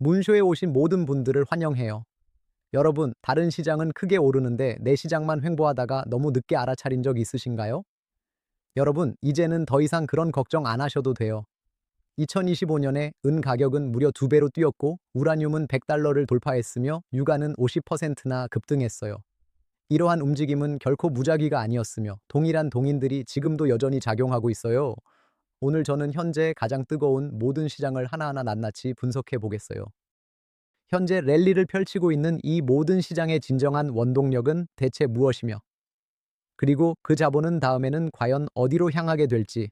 문쇼에 오신 모든 분들을 환영해요. 여러분, 다른 시장은 크게 오르는데 내 시장만 횡보하다가 너무 늦게 알아차린 적 있으신가요? 여러분, 이제는 더 이상 그런 걱정 안 하셔도 돼요. 2025년에 은 가격은 무려 2배로 뛰었고 우라늄은 100달러를 돌파했으며 유가는 50%나 급등했어요. 이러한 움직임은 결코 무작위가 아니었으며 동일한 동인들이 지금도 여전히 작용하고 있어요. 오늘 저는 현재 가장 뜨거운 모든 시장을 하나하나 낱낱이 분석해 보겠어요. 현재 랠리를 펼치고 있는 이 모든 시장의 진정한 원동력은 대체 무엇이며, 그리고 그 자본은 다음에는 과연 어디로 향하게 될지,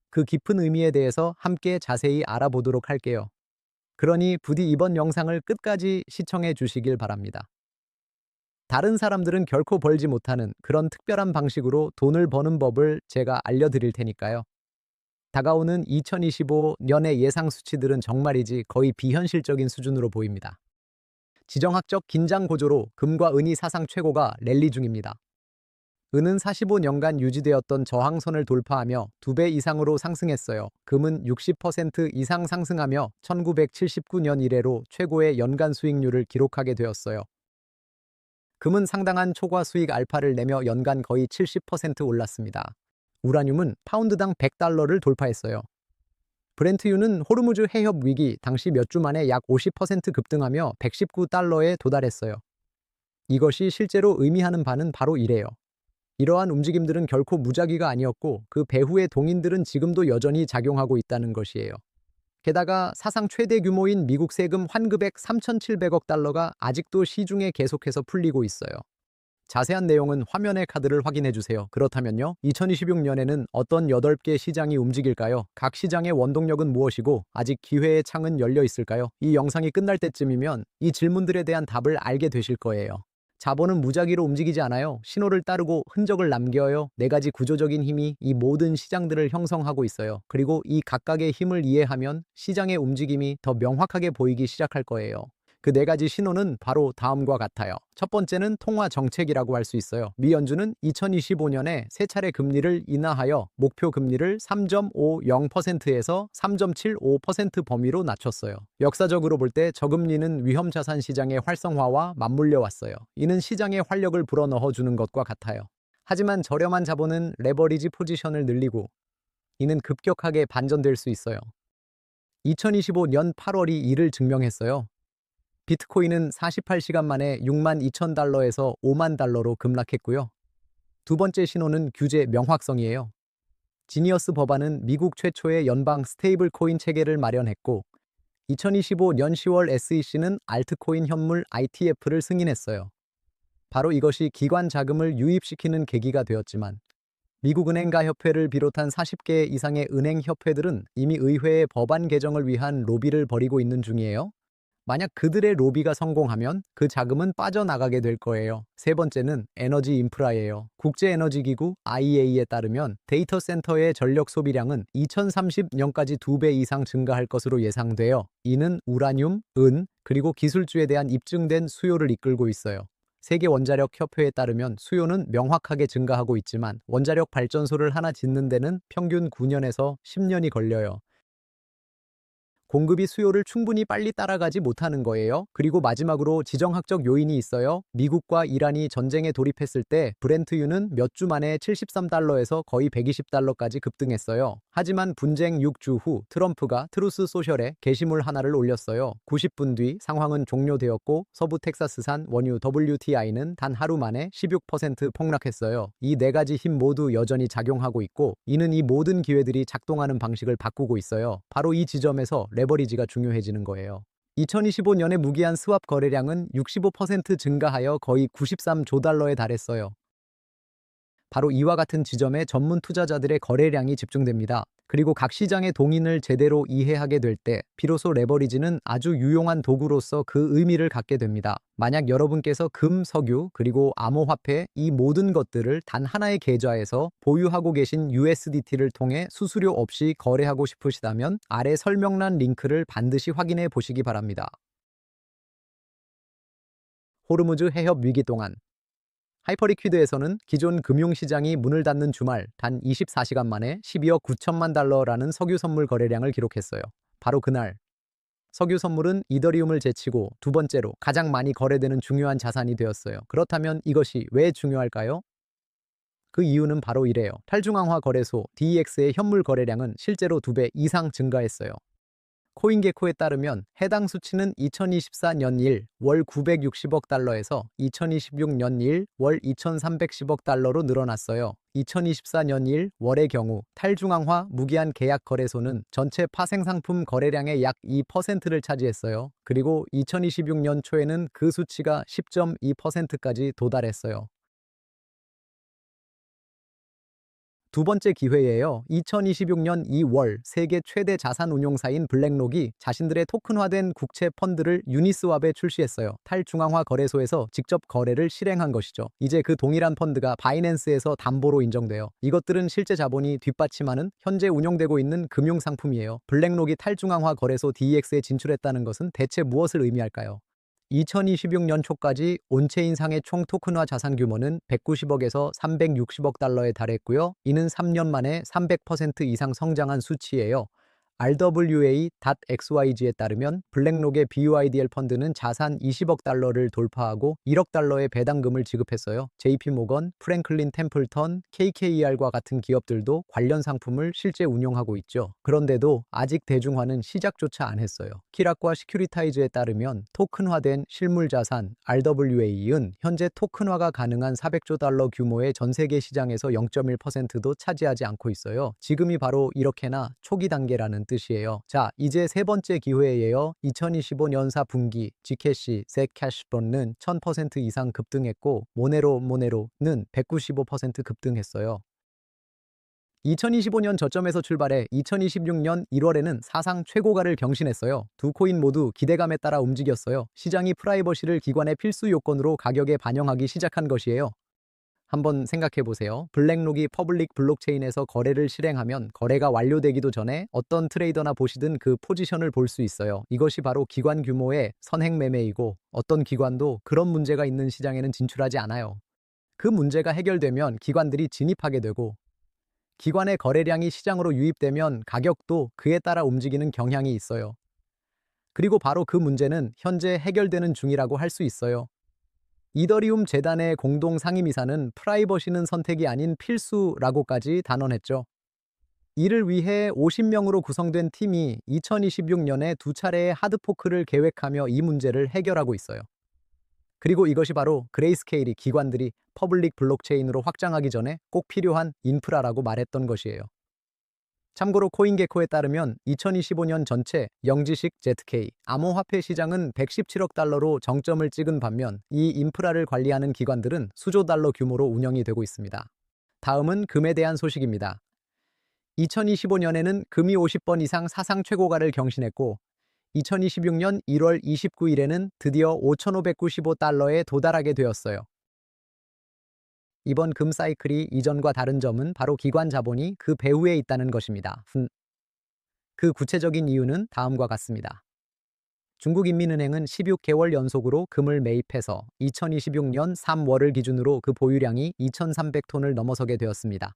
그 깊은 의미에 대해서 함께 자세히 알아보도록 할게요. 그러니 부디 이번 영상을 끝까지 시청해 주시길 바랍니다. 다른 사람들은 결코 벌지 못하는 그런 특별한 방식으로 돈을 버는 법을 제가 알려드릴 테니까요. 다가오는 2025년의 예상 수치들은 정말이지 거의 비현실적인 수준으로 보입니다. 지정학적 긴장 고조로 금과 은이 사상 최고가 랠리 중입니다. 은은 45년간 유지되었던 저항선을 돌파하며 2배 이상으로 상승했어요. 금은 60% 이상 상승하며 1979년 이래로 최고의 연간 수익률을 기록하게 되었어요. 금은 상당한 초과 수익 알파를 내며 연간 거의 70% 올랐습니다. 우라늄은 파운드당 100달러를 돌파했어요. 브렌트유는 호르무즈 해협 위기 당시 몇 주 만에 약 50% 급등하며 119달러에 도달했어요. 이것이 실제로 의미하는 바는 바로 이래요. 이러한 움직임들은 결코 무작위가 아니었고 그 배후의 동인들은 지금도 여전히 작용하고 있다는 것이에요. 게다가 사상 최대 규모인 미국 세금 환급액 3,700억 달러가 아직도 시중에 계속해서 풀리고 있어요. 자세한 내용은 화면의 카드를 확인해 주세요. 그렇다면요, 2026년에는 어떤 8개 시장이 움직일까요? 각 시장의 원동력은 무엇이고 아직 기회의 창은 열려 있을까요? 이 영상이 끝날 때쯤이면 이 질문들에 대한 답을 알게 되실 거예요. 자본은 무작위로 움직이지 않아요. 신호를 따르고 흔적을 남겨요. 4가지 구조적인 힘이 이 모든 시장들을 형성하고 있어요. 그리고 이 각각의 힘을 이해하면 시장의 움직임이 더 명확하게 보이기 시작할 거예요. 그 4가지 신호는 바로 다음과 같아요. 첫 번째는 통화 정책이라고 할 수 있어요. 미 연준은 2025년에 3차례 금리를 인하하여 목표 금리를 3.50%에서 3.75% 범위로 낮췄어요. 역사적으로 볼 때 저금리는 위험자산 시장의 활성화와 맞물려 왔어요. 이는 시장에 활력을 불어넣어주는 것과 같아요. 하지만 저렴한 자본은 레버리지 포지션을 늘리고 이는 급격하게 반전될 수 있어요. 2025년 8월이 이를 증명했어요. 비트코인은 48시간 만에 62,000달러에서 5만 달러로 급락했고요. 두 번째 신호는 규제 명확성이에요. 지니어스 법안은 미국 최초의 연방 스테이블 코인 체계를 마련했고 2025년 10월 SEC는 알트코인 현물 ITF를 승인했어요. 바로 이것이 기관 자금을 유입시키는 계기가 되었지만 미국 은행가 협회를 비롯한 40개 이상의 은행 협회들은 이미 의회의 법안 개정을 위한 로비를 벌이고 있는 중이에요. 만약 그들의 로비가 성공하면 그 자금은 빠져나가게 될 거예요. 세 번째는 에너지 인프라예요. 국제에너지기구 IEA에 따르면 데이터 센터의 전력 소비량은 2030년까지 2배 이상 증가할 것으로 예상되어 이는 우라늄, 은, 그리고 기술주에 대한 입증된 수요를 이끌고 있어요. 세계 원자력 협회에 따르면 수요는 명확하게 증가하고 있지만 원자력 발전소를 하나 짓는 데는 평균 9년에서 10년이 걸려요. 공급이 수요를 충분히 빨리 따라가지 못하는 거예요. 그리고 마지막으로 지정학적 요인이 있어요. 미국과 이란이 전쟁에 돌입했을 때 브렌트유는 몇 주 만에 73달러에서 거의 120달러까지 급등했어요. 하지만 분쟁 6주 후 트럼프가 트루스 소셜에 게시물 하나를 올렸어요. 90분 뒤 상황은 종료되었고 서부 텍사스산 원유 WTI는 단 하루 만에 16% 폭락했어요. 이 4가지 힘 모두 여전히 작용하고 있고 이는 이 모든 기회들이 작동하는 방식을 바꾸고 있어요. 바로 이 지점에서 레버리지가 중요해지는 거예요. 2025년의 무기한 스왑 거래량은 65% 증가하여 거의 93조 달러에 달했어요. 바로 이와 같은 지점에 전문 투자자들의 거래량이 집중됩니다. 그리고 각 시장의 동인을 제대로 이해하게 될 때 비로소 레버리지는 아주 유용한 도구로서 그 의미를 갖게 됩니다. 만약 여러분께서 금, 석유, 그리고 암호화폐 이 모든 것들을 단 하나의 계좌에서 보유하고 계신 USDT를 통해 수수료 없이 거래하고 싶으시다면 아래 설명란 링크를 반드시 확인해 보시기 바랍니다. 호르무즈 해협 위기 동안 하이퍼리퀴드에서는 기존 금융시장이 문을 닫는 주말 단 24시간 만에 12억 9천만 달러라는 석유 선물 거래량을 기록했어요. 바로 그날 석유 선물은 이더리움을 제치고 두 번째로 가장 많이 거래되는 중요한 자산이 되었어요. 그렇다면 이것이 왜 중요할까요? 그 이유는 바로 이래요. 탈중앙화 거래소 DEX의 현물 거래량은 실제로 2배 이상 증가했어요. 코인게코에 따르면 해당 수치는 2024년 1 월 960억 달러에서 2026년 1 월 2310억 달러로 늘어났어요. 2024년 1 월의 경우 탈중앙화 무기한 계약 거래소는 전체 파생상품 거래량의 약 2%를 차지했어요. 그리고 2026년 초에는 그 수치가 10.2%까지 도달했어요. 두 번째 기회예요. 2026년 2월 세계 최대 자산 운용사인 블랙록이 자신들의 토큰화된 국채 펀드를 유니스왑에 출시했어요. 탈중앙화 거래소에서 직접 거래를 실행한 것이죠. 이제 그 동일한 펀드가 바이낸스에서 담보로 인정돼요. 이것들은 실제 자본이 뒷받침하는 현재 운용되고 있는 금융상품이에요. 블랙록이 탈중앙화 거래소 DEX에 진출했다는 것은 대체 무엇을 의미할까요? 2026년 초까지 온체인상의 총 토큰화 자산 규모는 190억에서 360억 달러에 달했고요. 이는 3년 만에 300% 이상 성장한 수치예요. RWA.XYG에 따르면 블랙록의 BUIDL 펀드는 자산 20억 달러를 돌파하고 1억 달러의 배당금을 지급했어요. JP모건, 프랭클린 템플턴, KKER과 같은 기업들도 관련 상품을 실제 운용하고 있죠. 그런데도 아직 대중화는 시작조차 안 했어요. 키락과 시큐리타이즈에 따르면 토큰화된 실물자산 RWA은 현재 토큰화가 가능한 400조 달러 규모의 전 세계 시장에서 0.1%도 차지하지 않고 있어요. 지금이 바로 이렇게나 초기 단계라는 뜻이에요. 자, 이제 세 번째 기회예요. 2025년 4분기 Gcash, Zcash본은 1000% 이상 급등했고 모네로는 195% 급등했어요. 2025년 저점에서 출발해 2026년 1월에는 사상 최고가를 경신했어요. 두 코인 모두 기대감에 따라 움직였어요. 시장이 프라이버시를 기관의 필수 요건으로 가격에 반영하기 시작한 것이에요. 한번 생각해 보세요. 블랙록이 퍼블릭 블록체인에서 거래를 실행하면 거래가 완료되기도 전에 어떤 트레이더나 보시든 그 포지션을 볼 수 있어요. 이것이 바로 기관 규모의 선행 매매이고 어떤 기관도 그런 문제가 있는 시장에는 진출하지 않아요. 그 문제가 해결되면 기관들이 진입하게 되고 기관의 거래량이 시장으로 유입되면 가격도 그에 따라 움직이는 경향이 있어요. 그리고 바로 그 문제는 현재 해결되는 중이라고 할 수 있어요. 이더리움 재단의 공동 상임이사는 프라이버시는 선택이 아닌 필수라고까지 단언했죠. 이를 위해 50명으로 구성된 팀이 2026년에 두 차례의 하드포크를 계획하며 이 문제를 해결하고 있어요. 그리고 이것이 바로 그레이스케일이 기관들이 퍼블릭 블록체인으로 확장하기 전에 꼭 필요한 인프라라고 말했던 것이에요. 참고로 코인게코에 따르면 2025년 전체 영지식 ZK 암호화폐 시장은 117억 달러로 정점을 찍은 반면 이 인프라를 관리하는 기관들은 수조 달러 규모로 운영이 되고 있습니다. 다음은 금에 대한 소식입니다. 2025년에는 금이 50번 이상 사상 최고가를 경신했고 2026년 1월 29일에는 드디어 5,595달러에 도달하게 되었어요. 이번 금 사이클이 이전과 다른 점은 바로 기관 자본이 그 배후에 있다는 것입니다. 그 구체적인 이유는 다음과 같습니다. 중국인민은행은 16개월 연속으로 금을 매입해서 2026년 3월을 기준으로 그 보유량이 2,300톤을 넘어서게 되었습니다.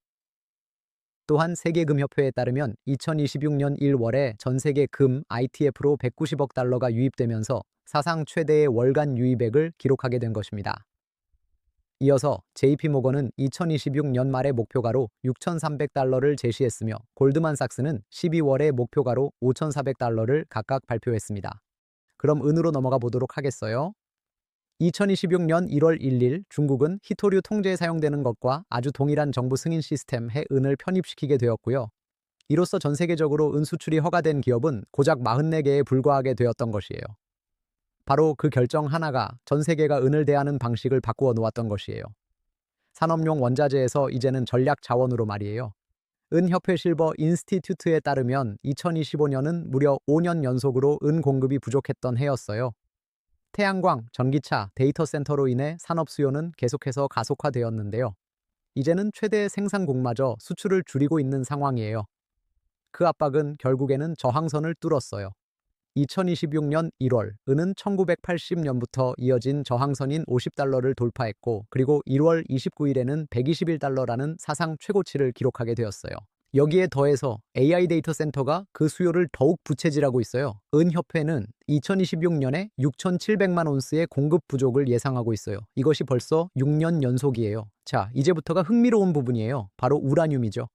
또한 세계금협회에 따르면 2026년 1월에 전 세계 금 ITF로 190억 달러가 유입되면서 사상 최대의 월간 유입액을 기록하게 된 것입니다. 이어서 JP모건은 2026년 말의 목표가로 6,300달러를 제시했으며 골드만삭스는 12월의 목표가로 5,400달러를 각각 발표했습니다. 그럼 은으로 넘어가 보도록 하겠어요. 2026년 1월 1일 중국은 희토류 통제에 사용되는 것과 아주 동일한 정부 승인 시스템 해은을 편입시키게 되었고요. 이로써 전 세계적으로 은 수출이 허가된 기업은 고작 44개에 불과하게 되었던 것이에요. 바로 그 결정 하나가 전 세계가 은을 대하는 방식을 바꾸어 놓았던 것이에요. 산업용 원자재에서 이제는 전략 자원으로 말이에요. 은협회 실버 인스티튜트에 따르면 2025년은 무려 5년 연속으로 은 공급이 부족했던 해였어요. 태양광, 전기차, 데이터 센터로 인해 산업 수요는 계속해서 가속화되었는데요. 이제는 최대 생산국마저 수출을 줄이고 있는 상황이에요. 그 압박은 결국에는 저항선을 뚫었어요. 2026년 1월, 은은 1980년부터 이어진 저항선인 50달러를 돌파했고, 그리고 1월 29일에는 121달러라는 사상 최고치를 기록하게 되었어요. 여기에 더해서 AI 데이터 센터가 그 수요를 더욱 부채질하고 있어요. 은협회는 2026년에 6,700만 온스의 공급 부족을 예상하고 있어요. 이것이 벌써 6년 연속이에요. 자, 이제부터가 흥미로운 부분이에요. 바로 우라늄이죠.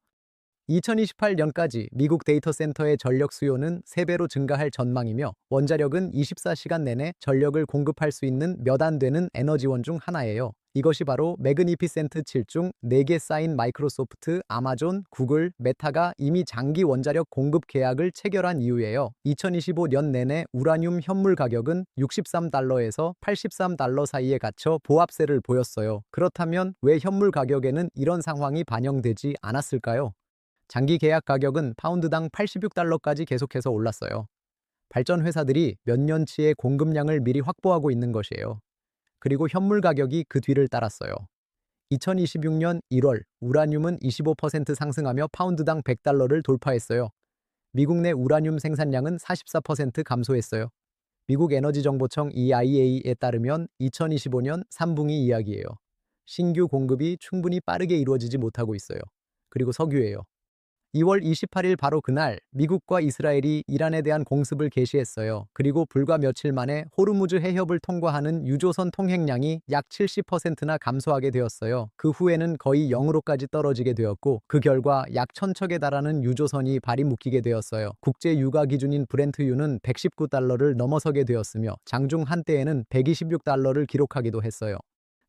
2028년까지 미국 데이터 센터의 전력 수요는 3배로 증가할 전망이며 원자력은 24시간 내내 전력을 공급할 수 있는 몇 안 되는 에너지원 중 하나예요. 이것이 바로 매그니피센트 7 중 4개 쌓인 마이크로소프트, 아마존, 구글, 메타가 이미 장기 원자력 공급 계약을 체결한 이유예요. 2025년 내내 우라늄 현물 가격은 63달러에서 83달러 사이에 갇혀 보합세를 보였어요. 그렇다면 왜 현물 가격에는 이런 상황이 반영되지 않았을까요? 장기 계약 가격은 파운드당 86달러까지 계속해서 올랐어요. 발전 회사들이 몇 년치의 공급량을 미리 확보하고 있는 것이에요. 그리고 현물 가격이 그 뒤를 따랐어요. 2026년 1월 우라늄은 25% 상승하며 파운드당 100달러를 돌파했어요. 미국 내 우라늄 생산량은 44% 감소했어요. 미국 에너지정보청 EIA에 따르면 2025년 3분기 이야기예요. 신규 공급이 충분히 빠르게 이루어지지 못하고 있어요. 그리고 석유예요. 2월 28일 바로 그날 미국과 이스라엘이 이란에 대한 공습을 개시했어요. 그리고 불과 며칠 만에 호르무즈 해협을 통과하는 유조선 통행량이 약 70%나 감소하게 되었어요. 그 후에는 거의 0으로까지 떨어지게 되었고 그 결과 약 1,000척에 달하는 유조선이 발이 묶이게 되었어요. 국제 유가 기준인 브렌트유는 119달러를 넘어서게 되었으며 장중 한때에는 126달러를 기록하기도 했어요.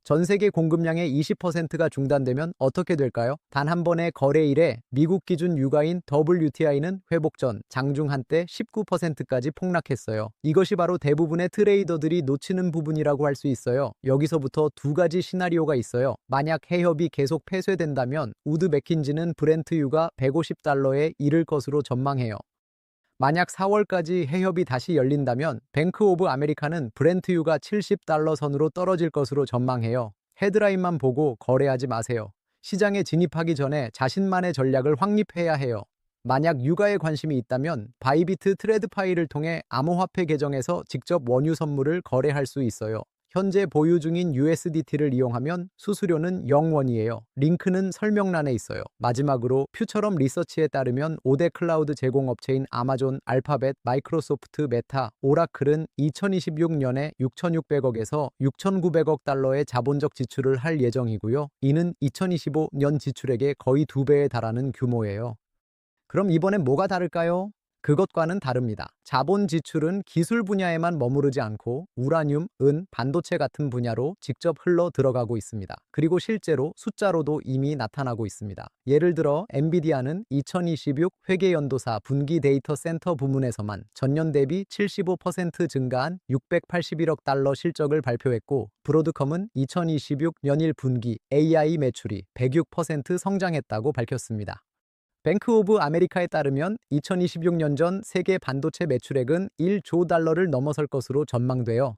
전 세계 공급량의 20%가 중단되면 어떻게 될까요? 단 한 번의 거래일에 미국 기준 유가인 WTI는 회복 전 장중 한때 19%까지 폭락했어요. 이것이 바로 대부분의 트레이더들이 놓치는 부분이라고 할 수 있어요. 여기서부터 두 가지 시나리오가 있어요. 만약 해협이 계속 폐쇄된다면 우드 맥킨지는 브렌트유가 150달러에 이를 것으로 전망해요. 만약 4월까지 해협이 다시 열린다면 뱅크 오브 아메리카는 브렌트유가 70달러 선으로 떨어질 것으로 전망해요. 헤드라인만 보고 거래하지 마세요. 시장에 진입하기 전에 자신만의 전략을 확립해야 해요. 만약 유가에 관심이 있다면 바이비트 트레드 파일을 통해 암호화폐 계정에서 직접 원유 선물을 거래할 수 있어요. 현재 보유 중인 USDT를 이용하면 수수료는 0원이에요. 링크는 설명란에 있어요. 마지막으로 퓨처럼 리서치에 따르면 5대 클라우드 제공업체인 아마존, 알파벳, 마이크로소프트, 메타, 오라클은 2026년에 6,600억에서 6,900억 달러의 자본적 지출을 할 예정이고요. 이는 2025년 지출액의 거의 2배에 달하는 규모예요. 그럼 이번엔 뭐가 다를까요? 그것과는 다릅니다. 자본 지출은 기술 분야에만 머무르지 않고 우라늄, 은, 반도체 같은 분야로 직접 흘러 들어가고 있습니다. 그리고 실제로 숫자로도 이미 나타나고 있습니다. 예를 들어 엔비디아는 2026 회계연도사 분기 데이터 센터 부문에서만 전년 대비 75% 증가한 681억 달러 실적을 발표했고 브로드컴은 2026 연일 분기 AI 매출이 106% 성장했다고 밝혔습니다. 뱅크 오브 아메리카에 따르면 2026년 전 세계 반도체 매출액은 1조 달러를 넘어설 것으로 전망돼요.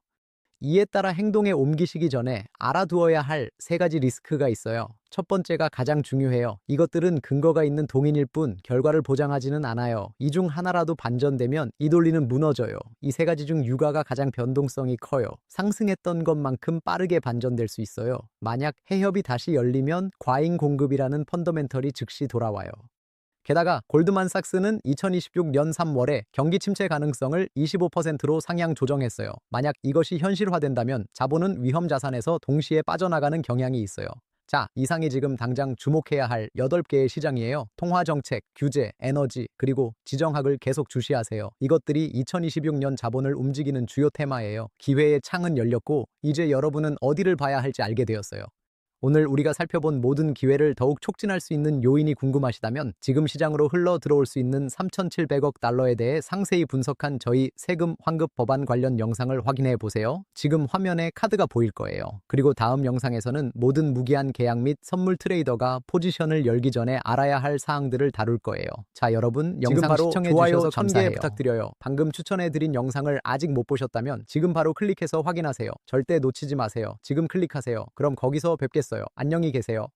이에 따라 행동에 옮기시기 전에 알아두어야 할 3가지 리스크가 있어요. 첫 번째가 가장 중요해요. 이것들은 근거가 있는 동인일 뿐 결과를 보장하지는 않아요. 이 중 하나라도 반전되면 이 논리는 무너져요. 이 3가지 중 유가가 가장 변동성이 커요. 상승했던 것만큼 빠르게 반전될 수 있어요. 만약 해협이 다시 열리면 과잉 공급이라는 펀더멘털이 즉시 돌아와요. 게다가 골드만삭스는 2026년 3월에 경기 침체 가능성을 25%로 상향 조정했어요. 만약 이것이 현실화된다면 자본은 위험 자산에서 동시에 빠져나가는 경향이 있어요. 자, 이상이 지금 당장 주목해야 할 8개의 시장이에요. 통화정책, 규제, 에너지, 그리고 지정학을 계속 주시하세요. 이것들이 2026년 자본을 움직이는 주요 테마예요. 기회의 창은 열렸고 이제 여러분은 어디를 봐야 할지 알게 되었어요. 오늘 우리가 살펴본 모든 기회를 더욱 촉진할 수 있는 요인이 궁금하시다면 지금 시장으로 흘러 들어올 수 있는 3,700억 달러에 대해 상세히 분석한 저희 세금 환급 법안 관련 영상을 확인해 보세요. 지금 화면에 카드가 보일 거예요. 그리고 다음 영상에서는 모든 무기한 계약 및 선물 트레이더가 포지션을 열기 전에 알아야 할 사항들을 다룰 거예요. 자, 여러분 영상 바로 시청해 좋아요 주셔서 1000개 감사해요. 부탁드려요. 방금 추천해드린 영상을 아직 못 보셨다면 지금 바로 클릭해서 확인하세요. 절대 놓치지 마세요. 지금 클릭하세요. 그럼 거기서 뵙겠어요. 안녕히 계세요.